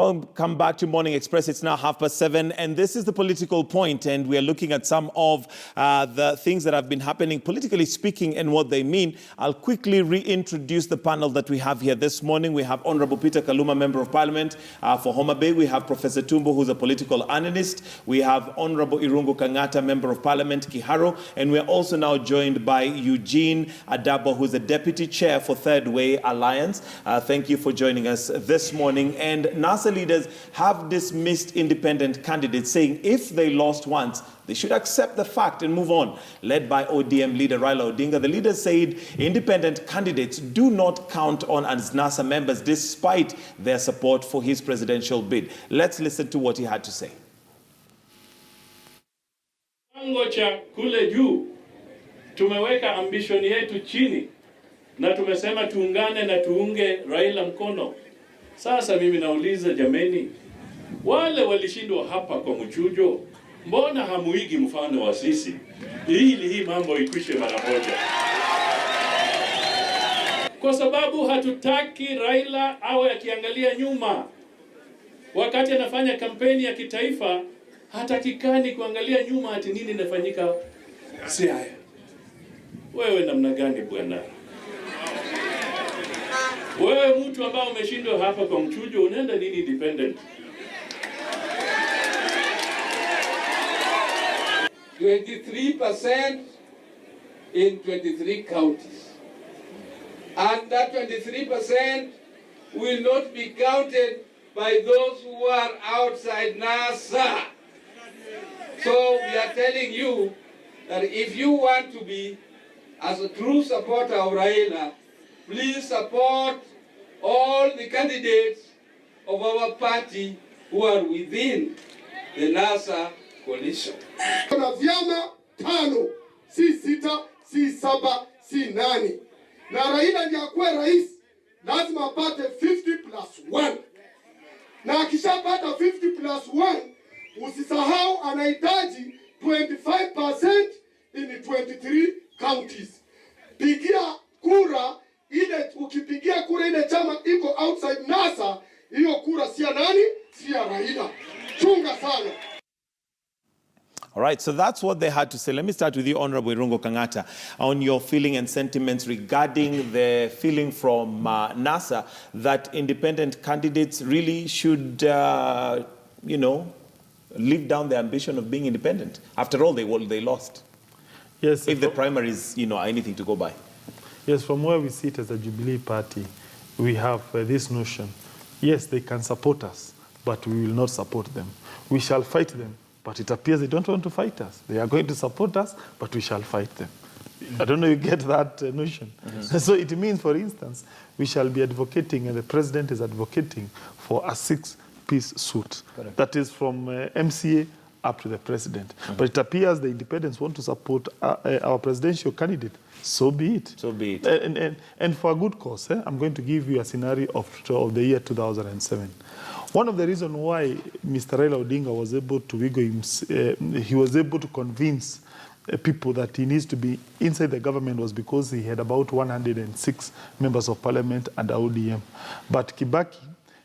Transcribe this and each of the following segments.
Welcome back to Morning Express. It's now 7:30, and this is the political point, and we are looking at some of the things that have been happening, politically speaking, and what they mean. I'll quickly reintroduce the panel that we have here this morning. We have Honorable Peter Kaluma, Member of Parliament for Homa Bay. We have Professor Tumbo, who's a political analyst. We have Honorable Irungu Kangata, Member of Parliament, Kiharo, and we're also now joined by Eugene Adabo, who's the Deputy Chair for Third Way Alliance. Thank you for joining us this morning. And NASA leaders have dismissed independent candidates, saying if they lost once, they should accept the fact and move on. Led by ODM leader Raila Odinga, the leaders said independent candidates do not count on as NASA members despite their support for his presidential bid. Let's listen to what he had to say. Kiwango cha kule juu tumeweka ambition yetu chini na tumesema tuungane na tuunge Raila mkono. Sasa mimi nauliza jameni, wale walishindwa hapa kwa mchujo, mbona hamuigi mfano wa sisi ili hii mambo ikwishe mara moja? Kwa sababu hatutaki Raila awe akiangalia nyuma. Wakati anafanya kampeni ya kitaifa, hatakikani kuangalia nyuma ati nini inafanyika. Si haya. Wewe namna gani bwana? Wewe mtu ambao umeshindwa hapa kwa mchujo, unaenda nini independent? 23% in 23 counties. And that 23% will not be counted by those who are outside NASA. So we are telling you that if you want to be as a true supporter of Raila, please support all the candidates of our party who are within the NASA coalition. Kuna vyama 5, si 6, si 7, si 8. Na Raila ndiye akuwe rais, lazima apate 50+1. Na akishapata 50+1, usisahau anahitaji 25% in 23 counties. Pigia kura ile, ukipigia kura ile chama iko outside NASA, hiyo kura si ya nani? Si ya Raila. Chunga sana. All right, so that's what they had to say. Let me start with you, Honorable Irungu Kangata, on your feeling and sentiments regarding the feeling from NASA that independent candidates really should, live down the ambition of being independent. After all, they lost. Yes. If the primaries, are anything to go by. Yes, from where we sit as a Jubilee party, we have this notion. Yes, they can support us, but we will not support them. We shall fight them, but it appears they don't want to fight us. They are going to support us, but we shall fight them. I don't know if you get that notion. Mm-hmm. So it means, for instance, we shall be advocating, and the president is advocating for a 6-piece suit. Correct. That is from MCA up to the president. Mm-hmm. But it appears the independents want to support our presidential candidate. So be it. So be it. And for a good cause, I'm going to give you a scenario of the year 2007. One of the reasons why Mr. Raila Odinga was able to he was able to convince people that he needs to be inside the government was because he had about 106 members of parliament under ODM. But Kibaki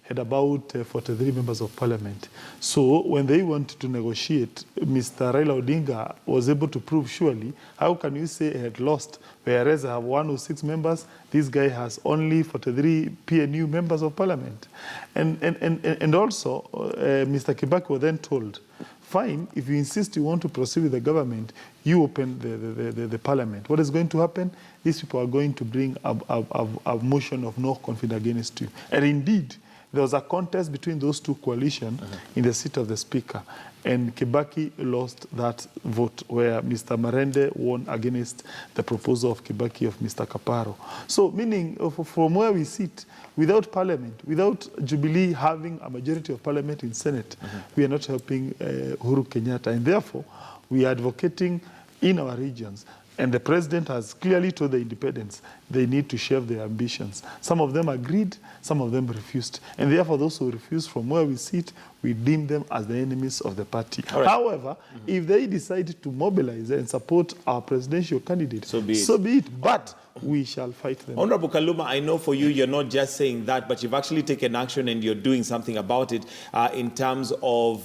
had about 43 members of parliament. So when they wanted to negotiate, Mr. Raila Odinga was able to prove surely, how can you say he had lost, whereas I have 106 members, this guy has only 43 PNU members of parliament. And also, Mr. Kibaki was then told, fine, if you insist you want to proceed with the government, you open the parliament. What is going to happen? These people are going to bring a motion of no confidence against you. And indeed, there was a contest between those two coalitions in the seat of the speaker, and Kibaki lost that vote where Mr. Marende won against the proposal of Kibaki of Mr. Kaparo. So meaning from where we sit, without parliament, without Jubilee having a majority of parliament in Senate, we are not helping Uhuru Kenyatta, and therefore we are advocating in our regions. And the president has clearly told the independents they need to share their ambitions. Some of them agreed, some of them refused. And therefore, those who refused, from where we sit, we deem them as the enemies of the party. Right. However, if they decide to mobilize and support our presidential candidate, so be it. But we shall fight them. Honorable Kaluma, I know for you, you're not just saying that, but you've actually taken action and you're doing something about it in terms of,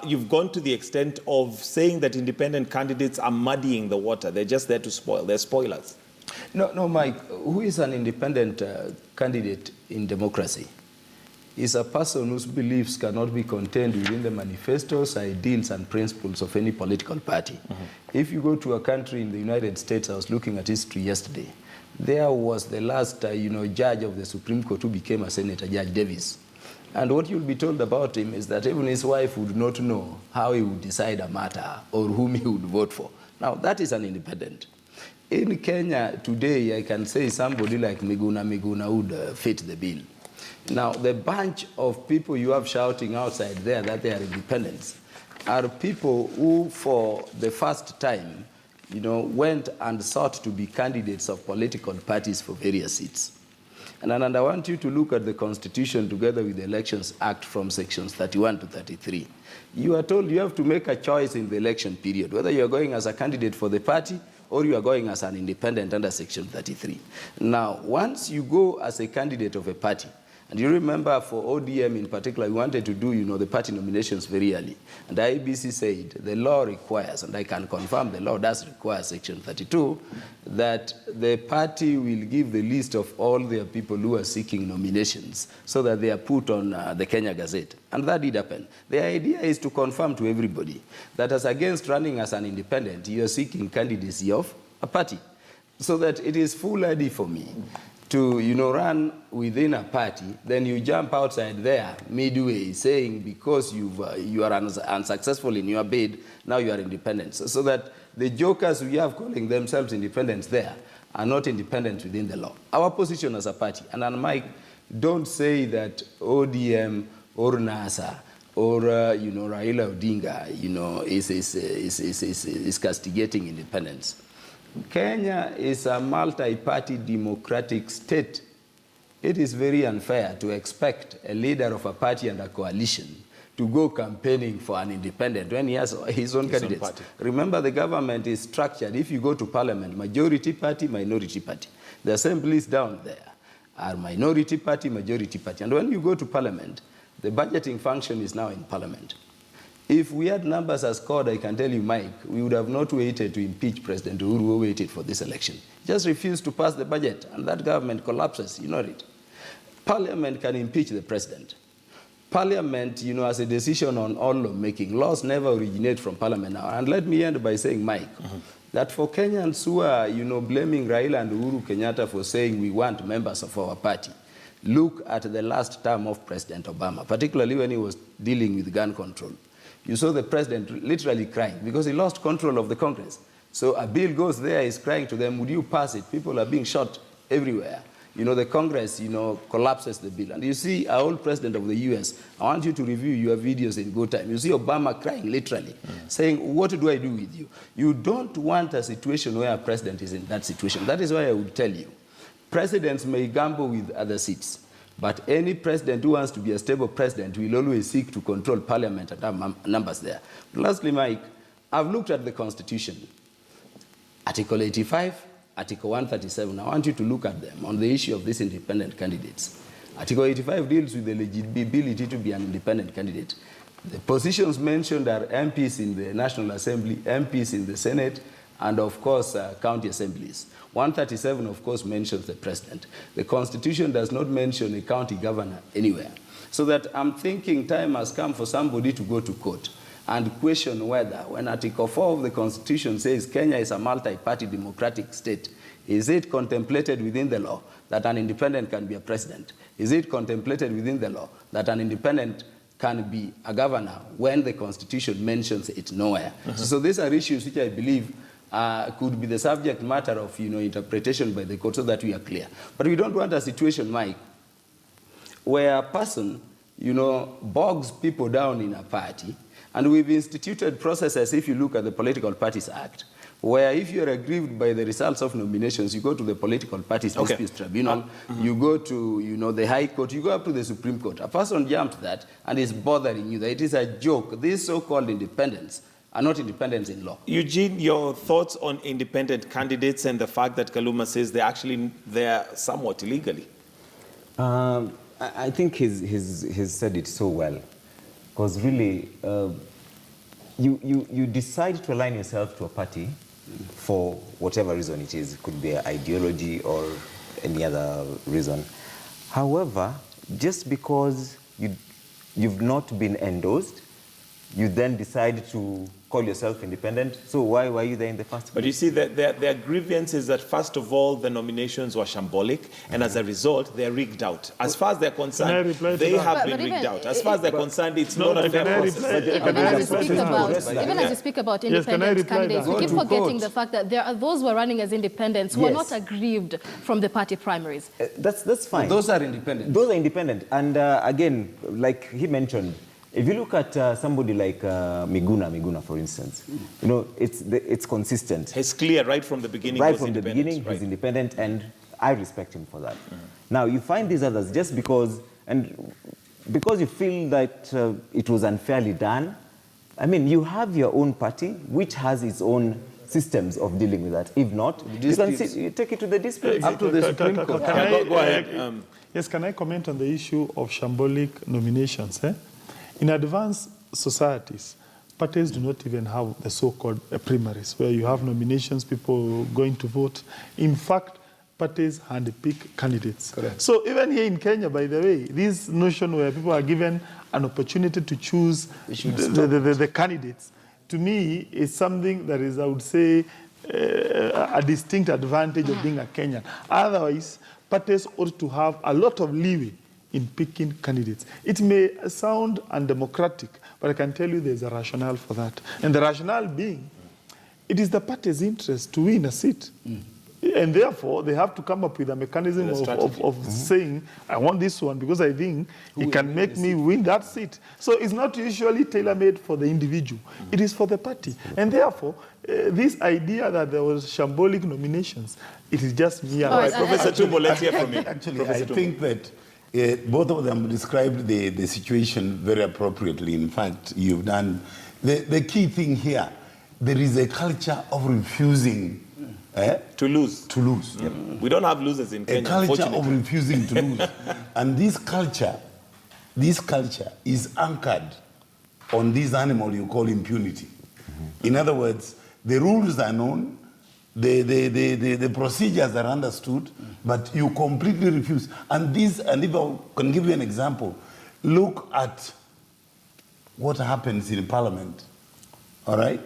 you've gone to the extent of saying that independent candidates are muddying the water. They're just there to spoil. They're spoilers. No, Mike, who is an independent candidate in democracy? Is a person whose beliefs cannot be contained within the manifestos, ideals, and principles of any political party. If you go to a country in the United States, I was looking at history yesterday, there was the last judge of the Supreme Court who became a senator, Judge Davis. And what you'll be told about him is that even his wife would not know how he would decide a matter or whom he would vote for. Now, that is an independent. In Kenya today, I can say somebody like Miguna would fit the bill. Now, the bunch of people you have shouting outside there that they are independents are people who, for the first time, went and sought to be candidates of political parties for various seats. And I want you to look at the Constitution together with the Elections Act from sections 31 to 33. You are told you have to make a choice in the election period, whether you are going as a candidate for the party or you are going as an independent under section 33. Now, once you go as a candidate of a party, and you remember for ODM in particular, we wanted to do, the party nominations very early. And the IBC said the law requires, and I can confirm the law does require section 32, that the party will give the list of all their people who are seeking nominations so that they are put on the Kenya Gazette. And that did happen. The idea is to confirm to everybody that as against running as an independent, you are seeking candidacy of a party. So that it is foolhardy for me to run within a party, then you jump outside there midway saying because you are unsuccessful in your bid, now you are independent. So that the jokers we have calling themselves independents there are not independent within the law. Our position as a party, and Mike, don't say that ODM or NASA or Raila Odinga is castigating independence. Kenya is a multi-party democratic state. It is very unfair to expect a leader of a party and a coalition to go campaigning for an independent when he has his own candidates. Remember, the government is structured. If you go to parliament, majority party, minority party. The assemblies down there are minority party, majority party. And when you go to parliament, the budgeting function is now in parliament. If we had numbers as scored, I can tell you, Mike, we would have not waited to impeach President Uhuru who waited for this election. Just refused to pass the budget, and that government collapses, you know it. Parliament can impeach the president. Parliament, has a decision on all lawmaking. Laws never originate from Parliament now. And let me end by saying, Mike, that for Kenyans who are, blaming Raila and Uhuru Kenyatta for saying we want members of our party, look at the last term of President Obama, particularly when he was dealing with gun control. You saw the president literally crying because he lost control of the Congress. So a bill goes there, he's crying to them, would you pass it? People are being shot everywhere. The Congress, collapses the bill. And you see our old president of the US, I want you to review your videos in good time. You see Obama crying literally, saying, what do I do with you? You don't want a situation where a president is in that situation. That is why I would tell you, presidents may gamble with other seats. But any president who wants to be a stable president will always seek to control parliament and have numbers there. Lastly, Mike, I've looked at the Constitution. Article 85, Article 137. I want you to look at them on the issue of these independent candidates. Article 85 deals with the eligibility to be an independent candidate. The positions mentioned are MPs in the National Assembly, MPs in the Senate, and of course, county assemblies. 137, of course, mentions the president. The Constitution does not mention a county governor anywhere. So that I'm thinking time has come for somebody to go to court and question whether, when Article 4 of the Constitution says Kenya is a multi-party democratic state, is it contemplated within the law that an independent can be a president? Is it contemplated within the law that an independent can be a governor when the Constitution mentions it nowhere? So these are issues which I believe could be the subject matter of interpretation by the court so that we are clear. But we don't want a situation, Mike, where a person bogs people down in a party, and we've instituted processes, if you look at the Political Parties Act, where if you're aggrieved by the results of nominations, you go to the Political Parties Disputes Tribunal, you go to the High Court, you go up to the Supreme Court. A person jumped that and is bothering you that it is a joke. These so-called independents are not independents in law. Eugene, your thoughts on independent candidates and the fact that Kaluma says they're somewhat illegally? I think he's said it so well, because really, you decide to align yourself to a party for whatever reason it is. It could be an ideology or any other reason. However, just because you've not been endorsed, you then decide to call yourself independent. So why were you there in the first place? But you see, their grievance is that, first of all, the nominations were shambolic, and as a result, they're rigged out. As far as they're concerned, they have been rigged out. As far as they're concerned, it's not a fair process. Even as you speak about independent candidates, we keep forgetting the fact that there are those who are running as independents who are not aggrieved from the party primaries. That's fine. Those are independent. Those are independent. And again, like he mentioned, if you look at somebody like Miguna, for instance, you know, it's consistent. It's clear right from the beginning. Right from the beginning, he's independent, and I respect him for that. Now, you find these others just because you feel that it was unfairly done. I mean, you have your own party, which has its own systems of dealing with that. If not, you take it to the dispute. Up to the Supreme Court. Go ahead. Yes, can I comment on the issue of shambolic nominations? In advanced societies, parties do not even have the so-called primaries, where you have nominations, people going to vote. In fact, parties handpick candidates. Correct. So even here in Kenya, by the way, this notion where people are given an opportunity to choose the candidates, to me, is something that is, I would say, a distinct advantage of being a Kenyan. Otherwise, parties ought to have a lot of leeway in picking candidates. It may sound undemocratic, but I can tell you there's a rationale for that. And the rationale being, it is the party's interest to win a seat. And therefore, they have to come up with a mechanism of saying, I want this one because I think it can make me win that seat. So it's not usually tailor-made for the individual. It is for the party. And therefore, this idea that there was shambolic nominations, it is just mere... All right, Professor Tumbo, let's hear from you. Actually, I think that both of them described the situation very appropriately. In fact, you've done... The key thing here, there is a culture of refusing to lose. To lose. Yep. We don't have losers in Kenya, a culture of refusing to lose. And this culture is anchored on this animal you call impunity. In other words, the rules are known, the procedures are understood, but you completely refuse. And if I can give you an example, look at what happens in Parliament. All right?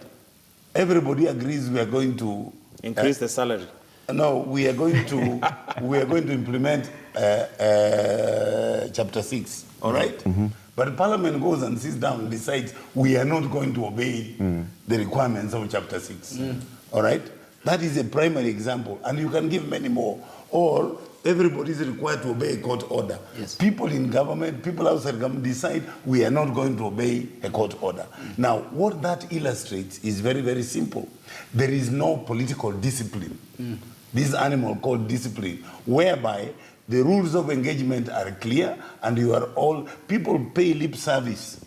Everybody agrees we are going to increase the salary. No, we are going to implement Chapter 6. All right? But Parliament goes and sits down and decides we are not going to obey the requirements of Chapter 6. All right? That is a primary example, and you can give many more. Or everybody is required to obey a court order. Yes. People in government, people outside government decide we are not going to obey a court order. Now, what that illustrates is very, very simple. There is no political discipline, this animal called discipline, whereby the rules of engagement are clear and you are all, people pay lip service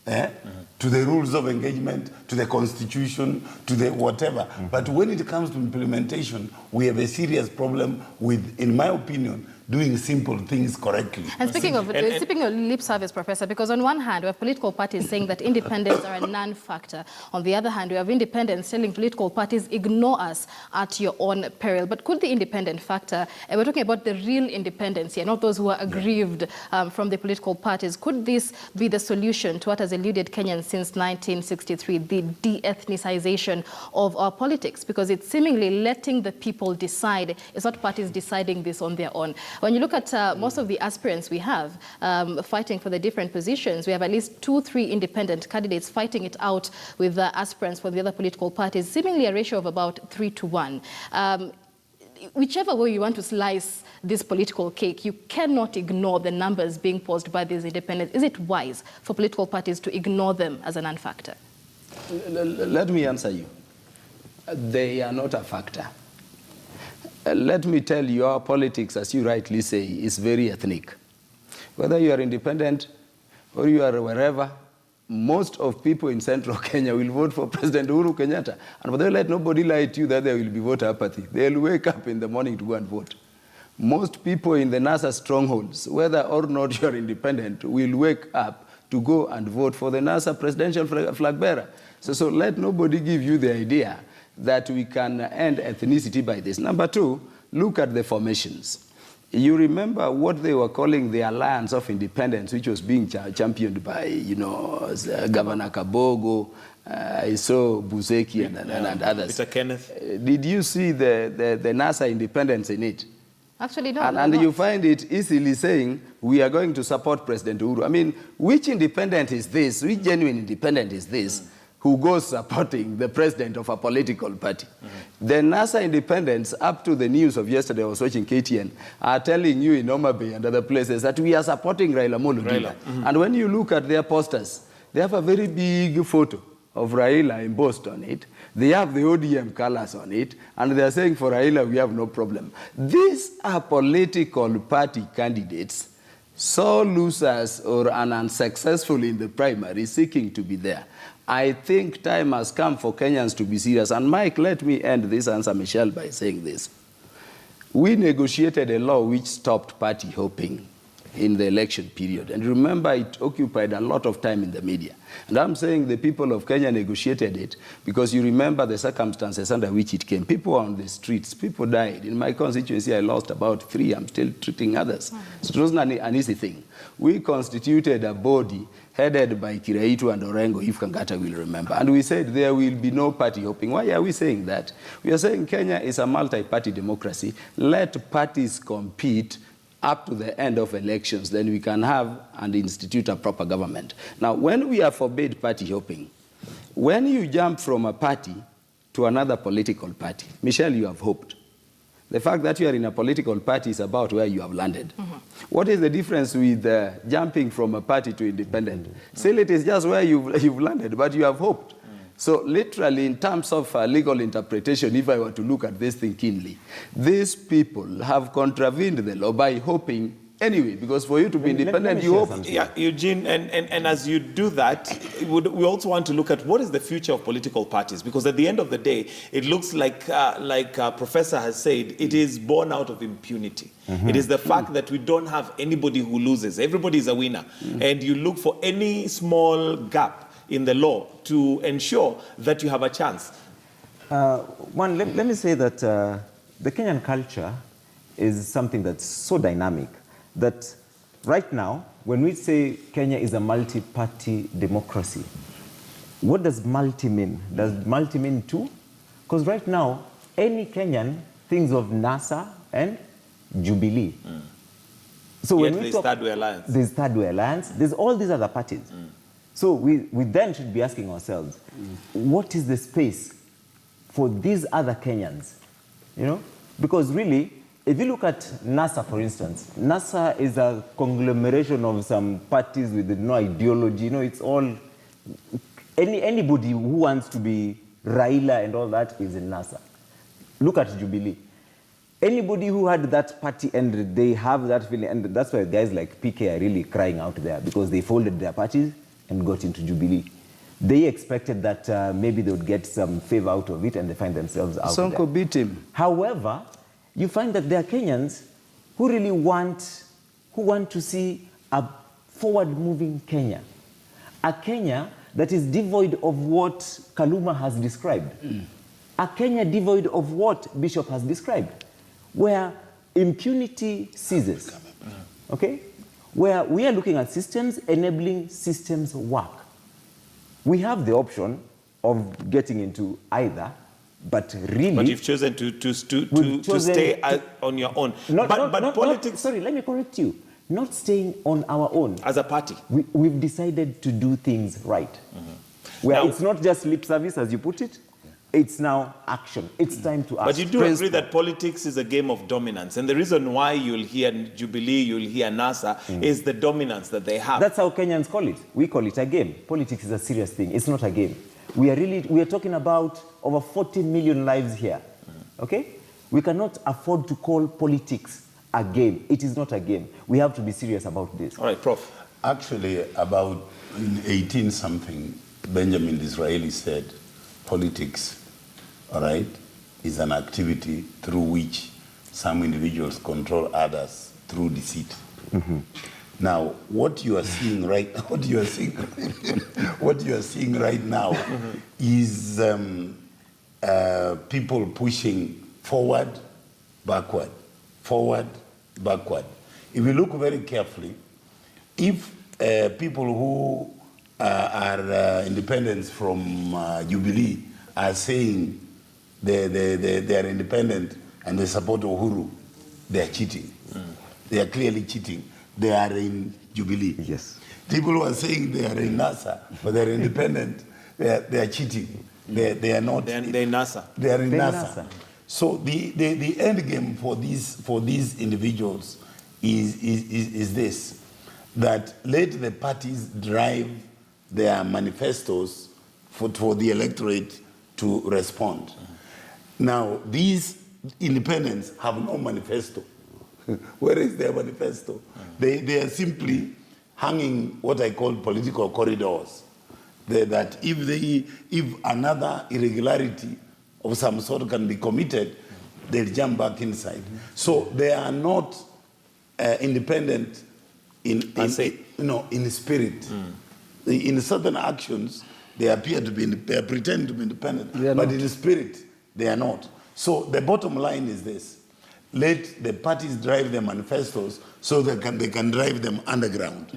to the rules of engagement, to the constitution, to the whatever. But when it comes to implementation, we have a serious problem with, in my opinion, doing simple things correctly. And speaking of lip service, Professor, because on one hand, we have political parties saying that independents are a non-factor. On the other hand, we have independents telling political parties, ignore us at your own peril. But could the independent factor, and we're talking about the real independents here, not those who are aggrieved from the political parties, could this be the solution to what has eluded Kenyans since 1963, the de-ethnicization of our politics? Because it's seemingly letting the people decide. It's not parties deciding this on their own. When you look at most of the aspirants we have fighting for the different positions, we have at least 2-3 independent candidates fighting it out with aspirants for the other political parties, seemingly a ratio of about 3-1. Whichever way you want to slice this political cake, you cannot ignore the numbers being posed by these independents. Is it wise for political parties to ignore them as a non-factor? Let me answer you. They are not a factor. Let me tell you, our politics, as you rightly say, is very ethnic. Whether you are independent or you are wherever, most of people in central Kenya will vote for President Uhuru Kenyatta. And for the way, let nobody lie to you that there will be voter apathy. They'll wake up in the morning to go and vote. Most people in the NASA strongholds, whether or not you're independent, will wake up to go and vote for the NASA presidential flag bearer. So let nobody give you the idea that we can end ethnicity by this. Number two, look at the formations. You remember what they were calling the Alliance of Independence, which was being championed by, Governor Kabogo, I saw Buzeki and others. Mr. Kenneth. Did you see the NASA independence in it? Actually, no. And you find it easily saying, we are going to support President Uhuru. I mean, which independent is this? Which genuine independent is this who goes supporting the president of a political party? The NASA independents, up to the news of yesterday, I was watching KTN, are telling you in Homa Bay and other places that we are supporting Raila Amolo Odinga. And when you look at their posters, they have a very big photo of Raila embossed on it. They have the ODM colors on it, and they are saying for Raila, we have no problem. These are political party candidates, so losers or unsuccessful in the primary, seeking to be there. I think time has come for Kenyans to be serious. And Mike, let me end this answer, Michelle, by saying this. We negotiated a law which stopped party hopping in the election period. And remember, it occupied a lot of time in the media. And I'm saying the people of Kenya negotiated it because you remember the circumstances under which it came. People were on the streets. People died. In my constituency, I lost about 3. I'm still treating others. So it wasn't an easy thing. We constituted a body headed by Kiraitu and Orengo, if Kangata will remember. And we said there will be no party hopping. Why are we saying that? We are saying Kenya is a multi-party democracy. Let parties compete up to the end of elections, then we can have and institute a proper government. Now, when we have forbade party hopping, when you jump from a party to another political party, Michelle, you have hoped. The fact that you are in a political party is about where you have landed. What is the difference with jumping from a party to independent? Still, it is just where you've landed, but you have hoped. So literally, in terms of legal interpretation, if I were to look at this thing keenly, these people have contravened the law by hoping anyway, because for you to be independent, you hope. Yeah, Eugene, and as you do that, we also want to look at what is the future of political parties, because at the end of the day, it looks like Professor has said, it is born out of impunity. It is the fact that we don't have anybody who loses. Everybody is a winner. And you look for any small gap in the law to ensure that you have a chance. Let me say that the Kenyan culture is something that's so dynamic that right now, when we say Kenya is a multi-party democracy, what does multi mean? Does multi mean two? Because right now, any Kenyan thinks of NASA and Jubilee. So when we talk, there's Third Way Alliance, there's all these other parties. So we then should be asking ourselves, what is the space for these other Kenyans? Because really, if you look at NASA, for instance, NASA is a conglomeration of some parties with no ideology. It's all, anybody who wants to be Raila and all that is in NASA. Look at Jubilee. Anybody who had that party and they have that feeling, and that's why guys like PK are really crying out there, because they folded their parties and got into Jubilee. They expected that maybe they would get some favor out of it, and they find themselves out there. Sonko beat him. However, you find that there are Kenyans who really want to see a forward-moving Kenya. A Kenya that is devoid of what Kaluma has described. A Kenya devoid of what Bishop has described, where impunity ceases. Okay? Where we are looking at systems, enabling systems work. We have the option of getting into either, but really... But you've chosen to stay on your own. Sorry, let me correct you. Not staying on our own. As a party. We've decided to do things right. Where now, it's not just lip service, as you put it. It's now action. It's time to act. But you do agree that politics is a game of dominance. And the reason why you'll hear Jubilee, you'll hear NASA, is the dominance that they have. That's how Kenyans call it. We call it a game. Politics is a serious thing. It's not a game. We are talking about over 40 million lives here. Okay? We cannot afford to call politics a game. It is not a game. We have to be serious about this. All right, Prof. Actually, about in 18-something, Benjamin Disraeli said, politics, all right, is an activity through which some individuals control others through deceit. Now, what you are seeing right now is people pushing forward, backward, forward, backward. If you look very carefully, if people who are independents from Jubilee are saying they are independent and they support Uhuru, they are cheating. They are clearly cheating. They are in Jubilee. Yes. People who are saying they are in NASA, but they are independent, they are cheating. They are not. They're in NASA. They are in They're in NASA. NASA. So the end game for these individuals is this, that let the parties drive their manifestos for the electorate to respond. Now, these independents have no manifesto. Where is their manifesto? They are simply hanging what I call political corridors. That if another irregularity of some sort can be committed, they'll jump back inside. So they are not independent in spirit. In certain actions, they appear to be, they pretend to be independent, but in spirit, they are not. So the bottom line is this: let the parties drive their manifestos so they can drive them underground.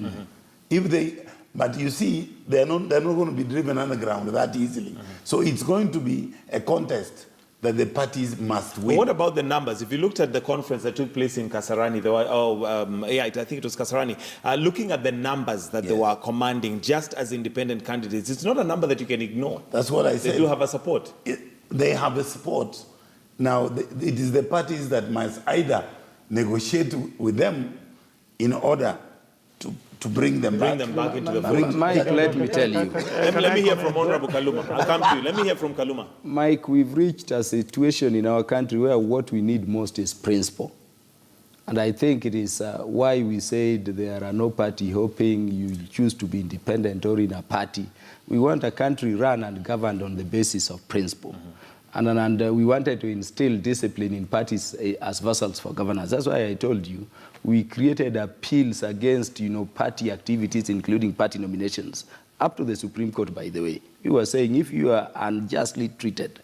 But you see, they're not going to be driven underground that easily. So it's going to be a contest that the parties must win. But what about the numbers? If you looked at the conference that took place in Kasarani, I think it was Kasarani, looking at the numbers that they were commanding just as independent candidates, it's not a number that you can ignore. That's what I said. They do have a support. They have a support. Now, it is the parties that must either negotiate with them in order to bring them back into the fold. Mike, let me tell you. Let me hear from Honorable Kaluma. I'll come to you. Let me hear from Kaluma. Mike, we've reached a situation in our country where what we need most is principle. And I think it is why we said there are no party hopping, you choose to be independent or in a party. We want a country run and governed on the basis of principle. And we wanted to instill discipline in parties as vessels for governance. That's why I told you we created appeals against party activities, including party nominations, up to the Supreme Court, by the way. We were saying if you are unjustly treated,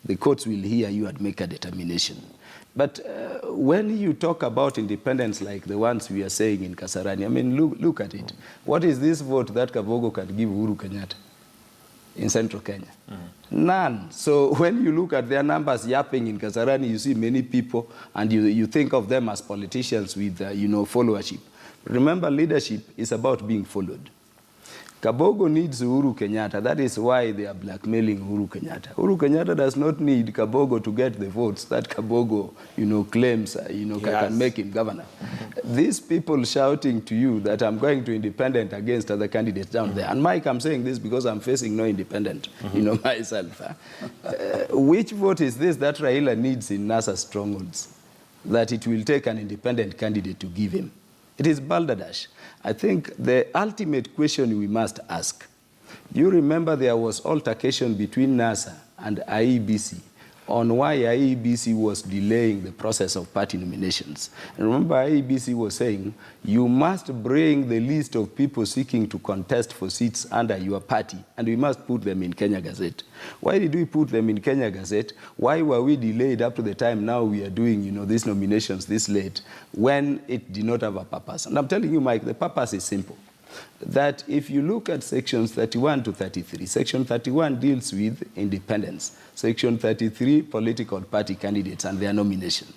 the courts will hear you and make a determination. But when you talk about independence like the ones we are saying in Kasarani, I mean, look at it. What is this vote that Kabogo can give Uhuru Kenyatta in central Kenya? None. So when you look at their numbers yapping in Kasarani, you see many people and you think of them as politicians with, followership. Remember, leadership is about being followed. Kabogo needs Uhuru Kenyatta. That is why they are blackmailing Uhuru Kenyatta. Uhuru Kenyatta does not need Kabogo to get the votes that Kabogo, claims, can make him governor. These people shouting to you that I'm going to independent against other candidates down there. And Mike, I'm saying this because I'm facing no independent, myself. Which vote is this that Raila needs in NASA strongholds that it will take an independent candidate to give him? It is balderdash. I think the ultimate question we must ask, you remember there was altercation between NASA and IEBC on why IEBC was delaying the process of party nominations. And remember, IEBC was saying, you must bring the list of people seeking to contest for seats under your party, and we must put them in Kenya Gazette. Why did we put them in Kenya Gazette? Why were we delayed up to the time now we are doing, these nominations this late, when it did not have a purpose? And I'm telling you, Mike, the purpose is simple. That if you look at sections 31 to 33, section 31 deals with independence. Section 33, political party candidates and their nomination.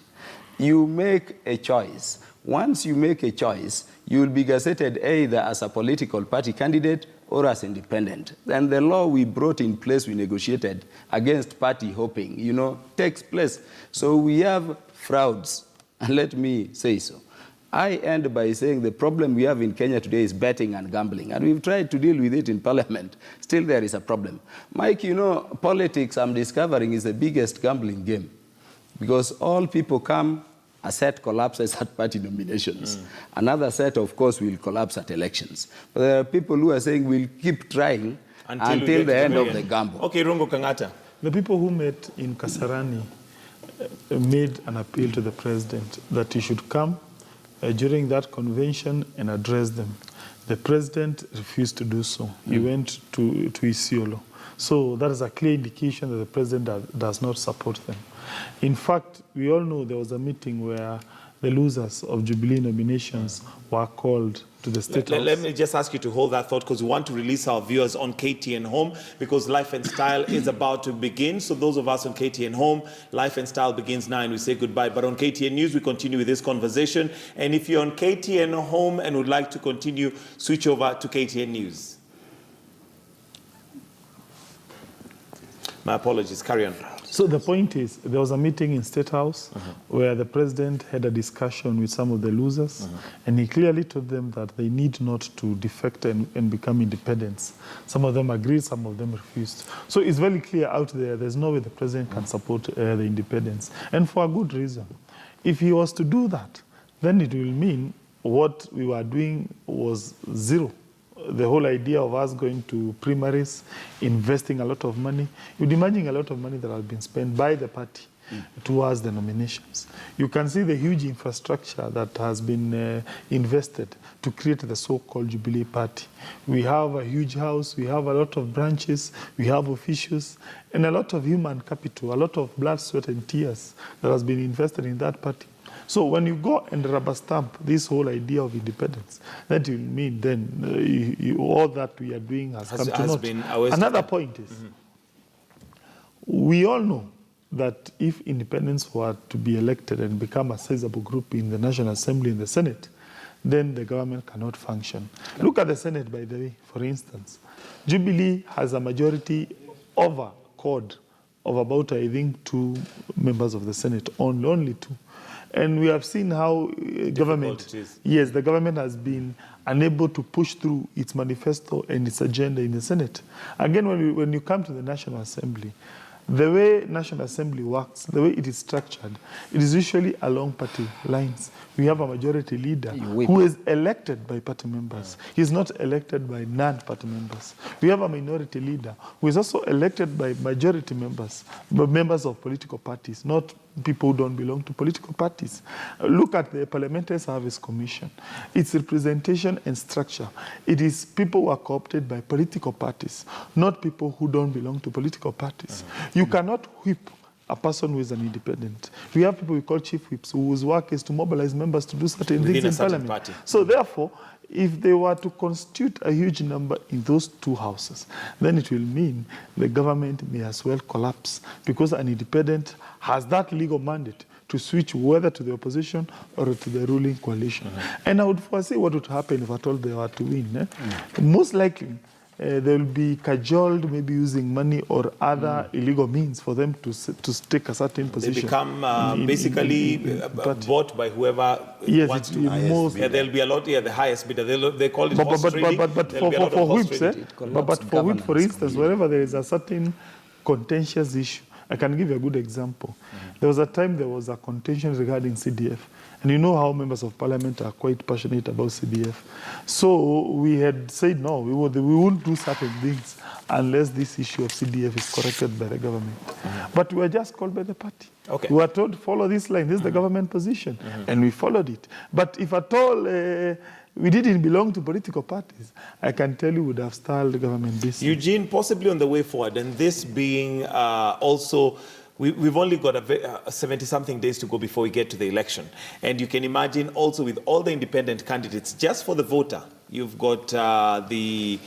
You make a choice. Once you make a choice, you will be gazetted either as a political party candidate or as independent. Then the law we brought in place, we negotiated against party hopping, takes place. So we have frauds, and let me say so. I end by saying the problem we have in Kenya today is betting and gambling, and we've tried to deal with it in Parliament. Still there is a problem. Mike, politics, I'm discovering, is the biggest gambling game, because all people come A set collapses at party nominations. Another set, of course, will collapse at elections. But there are people who are saying we'll keep trying until the end of the gamble. Okay, Rungo Kangata. The people who met in Kasarani made an appeal to the president that he should come during that convention and address them. The president refused to do so. He went to Isiolo. So that is a clear indication that the president does not support them. In fact, we all know there was a meeting where the losers of Jubilee nominations were called to the State House. Let me just ask you to hold that thought, because we want to release our viewers on KTN Home, because Life and Style is about to begin. So those of us on KTN Home, Life and Style begins now and we say goodbye. But on KTN News, we continue with this conversation. And if you're on KTN Home and would like to continue, switch over to KTN News. My apologies. Carry on. So the point is, there was a meeting in State House where the president had a discussion with some of the losers, and he clearly told them that they need not to defect and become independents. Some of them agreed, some of them refused. So it's very clear out there, there's no way the president can support the independence, and for a good reason. If he was to do that, then it will mean what we were doing was zero. The whole idea of us going to primaries, investing a lot of money, you'd imagine a lot of money that has been spent by the party towards the nominations. You can see the huge infrastructure that has been invested to create the so-called Jubilee Party. We have a huge house, we have a lot of branches, we have officials, and a lot of human capital, a lot of blood, sweat, and tears that has been invested in that party. So when you go and rubber stamp this whole idea of independence, that will mean then all that we are doing has come to naught. Another point is, we all know that if independents were to be elected and become a sizable group in the National Assembly and the Senate, then the government cannot function. Look at the Senate, by the way, for instance. Jubilee has a majority over CORD of about, I think, 2 members of the Senate, only 2. And we have seen how the government has been unable to push through its manifesto and its agenda in the Senate. Again, when you come to the National Assembly, the way National Assembly works, the way it is structured, it is usually along party lines. We have a majority leader who is elected by party members. He is not elected by non-party members. We have a minority leader who is also elected by majority members, but members of political parties, not people who don't belong to political parties. Look at the Parliamentary Service Commission. Its representation and structure. It is people who are co-opted by political parties, not people who don't belong to political parties. You cannot whip a person who is an independent. We have people we call chief whips whose work is to mobilize members to do certain things in Parliament. Party. So therefore, if they were to constitute a huge number in those 2 houses, then it will mean the government may as well collapse, because an independent has that legal mandate to switch whether to the opposition or to the ruling coalition. And I would foresee what would happen if at all they were to win. Most likely, they will be cajoled, maybe using money or other illegal means for them to take a certain position. They become basically bought by whoever wants to. There'll be a lot, the highest bidder. They call it horse trading. But for whips, for whip, for instance, wherever there is a certain contentious issue, I can give you a good example. There was a time there was a contention regarding CDF. And you know how members of parliament are quite passionate about CDF. So we had said, no, we won't do certain things unless this issue of CDF is corrected by the government. But we were just called by the party. Okay. We were told to follow this line. This is the government position. And we followed it. But if at all we didn't belong to political parties, I can tell you would have styled the government this. Eugene, possibly on the way forward, and this being also... We've only got 70-something days to go before we get to the election. And you can imagine also with all the independent candidates, just for the voter, you've got the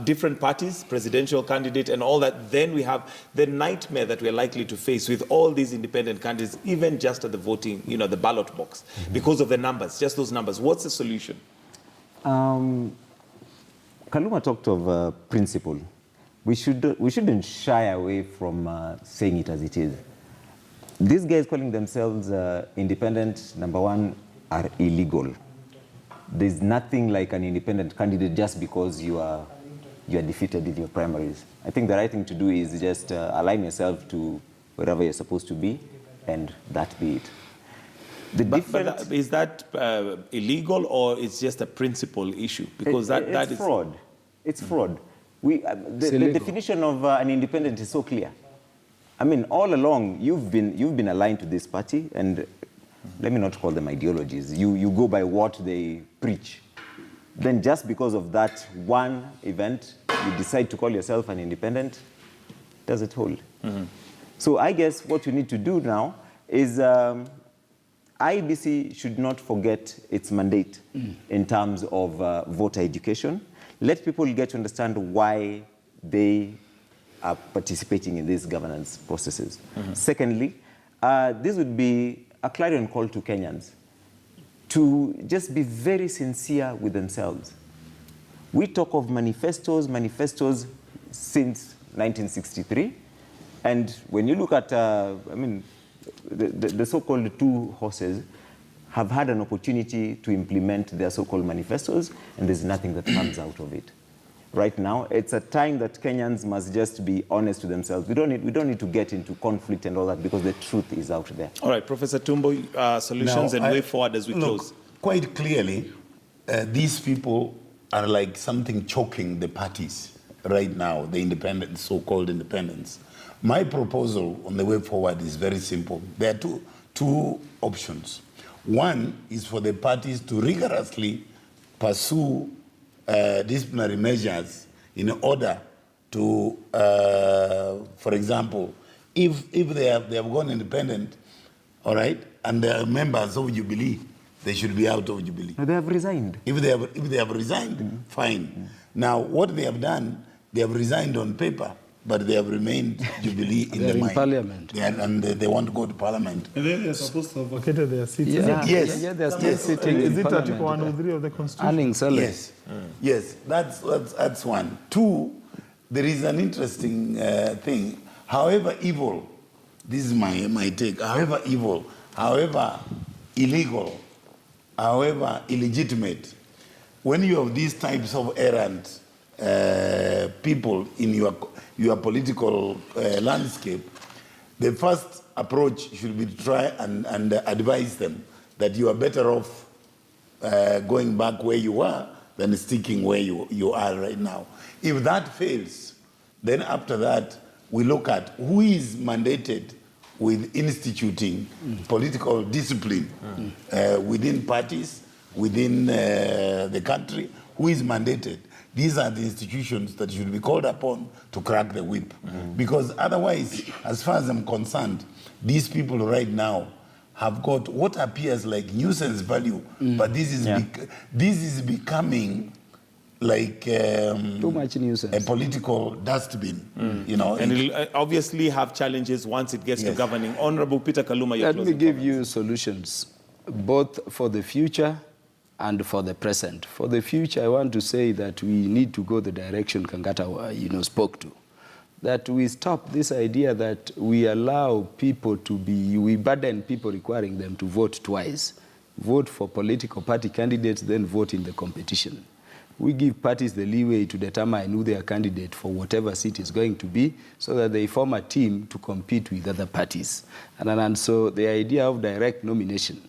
different parties, presidential candidate and all that. Then we have the nightmare that we're likely to face with all these independent candidates, even just at the voting, the ballot box, because of the numbers, just those numbers. What's the solution? Kaluma talked of principle. We shouldn't shy away from saying it as it is. These guys calling themselves independent, number one, are illegal. There's nothing like an independent candidate just because you are defeated in your primaries. I think the right thing to do is just align yourself to wherever you're supposed to be, and that be it. But is that illegal, or it's just a principal issue? Because that is fraud. It's fraud. The definition of an independent is so clear. I mean, all along you've been aligned to this party, and let me not call them ideologies. You go by what they preach. Then just because of that one event, you decide to call yourself an independent. Does it hold? So I guess what you need to do now is IEBC should not forget its mandate in terms of voter education. Let people get to understand why they are participating in these governance processes. Secondly, this would be a clarion call to Kenyans to just be very sincere with themselves. We talk of manifestos since 1963. And when you look at, the so-called two horses have had an opportunity to implement their so-called manifestos, and there's nothing that comes out of it. Right now, it's a time that Kenyans must just be honest to themselves. We don't need to get into conflict and all that, because the truth is out there. All right, Professor Tumbo, solutions and way forward as we close. Quite clearly, these people are like something choking the parties right now, the independents, so-called independents. My proposal on the way forward is very simple. There are two options. One is for the parties to rigorously pursue disciplinary measures in order to, for example, if they have gone independent, all right, and they are members of Jubilee, they should be out of Jubilee. No, they have resigned. If they have resigned, fine. Now, what they have done, they have resigned on paper, but they have remained Jubilee in the mind. Parliament. And they want to go to Parliament. And then they're supposed to have vacated their seats. Yes. Yeah, they're still sitting Is in it Parliament. Article 103 of the Constitution? Earning salary. Yes. Yes, that's one. Two, there is an interesting thing. However evil, this is my take, however evil, however illegal, however illegitimate, when you have these types of errant people in your political landscape, the first approach should be to try and advise them that you are better off going back where you were than sticking where you are right now. If that fails, then after that, we look at who is mandated with instituting political discipline within parties, within the country, who is mandated. These are the institutions that should be called upon to crack the whip. Because otherwise, as far as I'm concerned, these people right now have got what appears like nuisance value, but this is becoming like Too much nuisance. a political dustbin. You know, And it'll obviously have challenges once it gets to governing. Honorable Peter Kaluma, your Let me closing give comments. you solutions, both for the future and for the present. For the future, I want to say that we need to go the direction Kangata spoke to. That we stop this idea that we allow people we burden people requiring them to vote twice. Vote for political party candidates, then vote in the competition. We give parties the leeway to determine who their candidate for whatever seat is going to be, so that they form a team to compete with other parties. And so the idea of direct nomination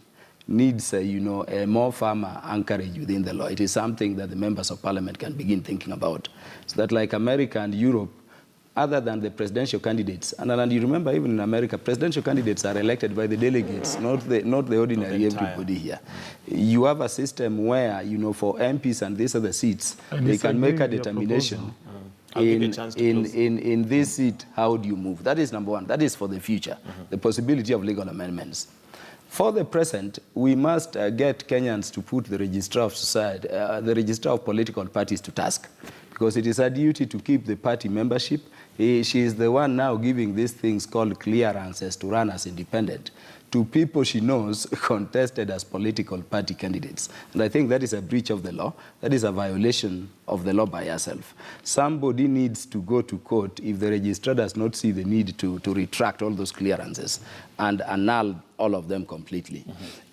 needs a more firmer anchorage within the law. It is something that the members of parliament can begin thinking about. So that like America and Europe, other than the presidential candidates, and you remember even in America, presidential candidates are elected by the delegates, not the ordinary everybody here. You have a system where, for MPs and these other seats, they can make a determination. In this seat, how do you move? That is number one. That is for the future, the possibility of legal amendments. For the present, we must get Kenyans to put the registrar of society, the registrar of political parties to task, because it is her duty to keep the party membership. She is the one now giving these things called clearances to run as independent to people she knows contested as political party candidates. And I think that is a breach of the law. That is a violation of the law by herself. Somebody needs to go to court if the registrar does not see the need to retract all those clearances and annul all of them completely.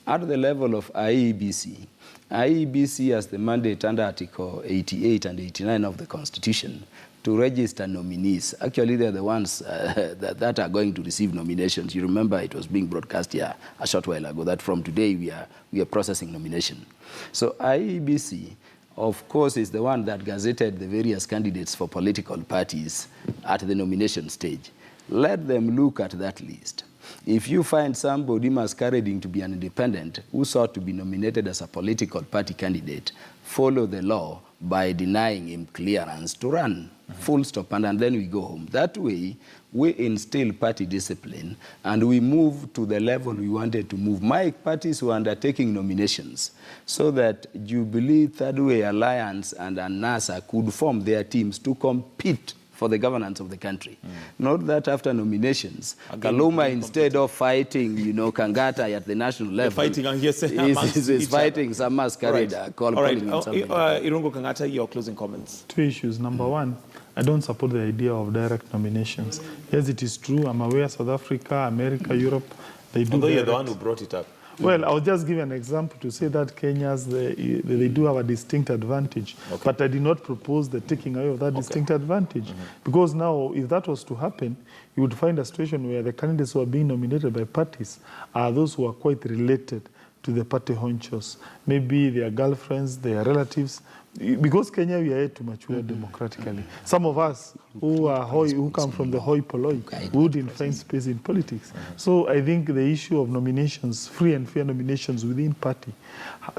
At the level of IEBC has the mandate under Article 88 and 89 of the Constitution to register nominees. Actually, they're the ones that are going to receive nominations. You remember it was being broadcast here a short while ago that from today we are processing nomination. So IEBC, of course, is the one that gazetted the various candidates for political parties at the nomination stage. Let them look at that list. If you find somebody masquerading to be an independent who sought to be nominated as a political party candidate, follow the law by denying him clearance to run. Full stop, and then we go home. That way, we instill party discipline, and we move to the level we wanted to move. My parties were undertaking nominations so that Jubilee, Third Way Alliance, and NASA could form their teams to compete for the governance of the country. Not that after nominations, Kaluma, instead of fighting, Kangata at the national level, is fighting some masquerade. Irungu Kangata, your closing comments. Two issues. Number one, I don't support the idea of direct nominations. Yes, it is true. I'm aware South Africa, America, Europe, they do. Although you're the one who brought it up. Well, I'll just give an example to say that Kenyans, they do have a distinct advantage. Okay. But I did not propose the taking away of that distinct advantage. Because now, if that was to happen, you would find a situation where the candidates who are being nominated by parties are those who are quite related to the party honchos. Maybe their girlfriends, their relatives. Because Kenya, we are yet to mature democratically. Some of us who come from the hoi polloi wouldn't find space in politics. So I think the issue of nominations, free and fair nominations within party,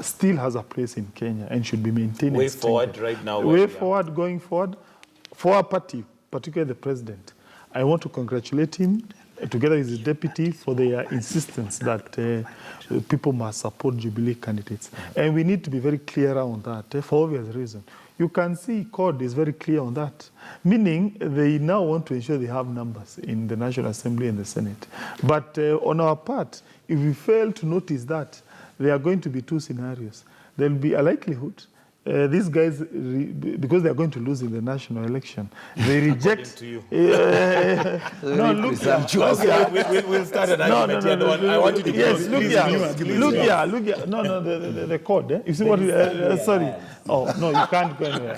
still has a place in Kenya and should be maintained. Way forward right now. Way forward, going forward, for our party, particularly the president, I want to congratulate him, together with his deputy, for their insistence that people must support Jubilee candidates. And we need to be very clear on that, for obvious reasons. You can see CORD is very clear on that, meaning they now want to ensure they have numbers in the National Assembly and the Senate. But on our part, if we fail to notice that, there are going to be two scenarios. There will be a likelihood these guys, because they are going to lose in the national election, they reject. To you. No, look, we'll start an argument here. I want you to yes, look here. No, the code. You see what? Sorry. Oh no, you can't go anywhere.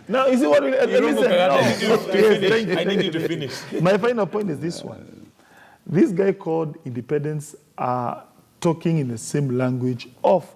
No, you see what? I need you to finish. My final point is this one. This guy called independents are talking in the same language of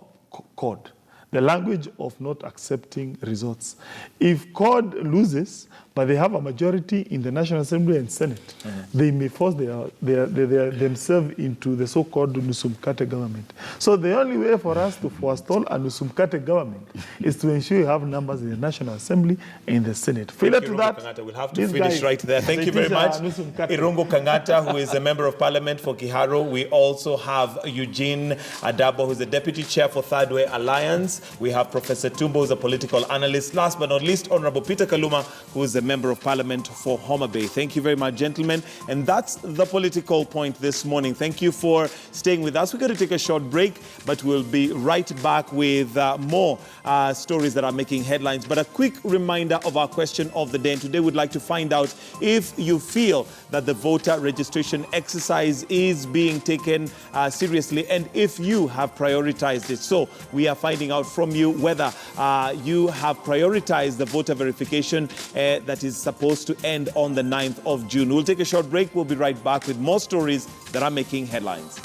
CORD. The language of not accepting results. If CORD loses, but they have a majority in the National Assembly and Senate, they may force themselves into the so-called Nusumkate government. So the only way for us to forestall a Nusumkate government is to ensure you have numbers in the National Assembly and the Senate. Failure to that, we'll have to finish right there. Thank you very much. Irungu Kangata, who is a member of parliament for Kiharo. We also have Eugene Adabo, who is the deputy chair for Third Way Alliance. We have Professor Tumbo, who is a political analyst. Last but not least, Honorable Peter Kaluma, who is a member of parliament for Homa Bay. Thank you very much, gentlemen. And that's the political point this morning. Thank you for staying with us. We're going to take a short break, but we'll be right back with more stories that are making headlines. But a quick reminder of our question of the day. And today we'd like to find out if you feel that the voter registration exercise is being taken seriously and if you have prioritized it. So we are finding out from you whether you have prioritized the voter verification that is supposed to end on the 9th of June. We'll take a short break. We'll be right back with more stories that are making headlines.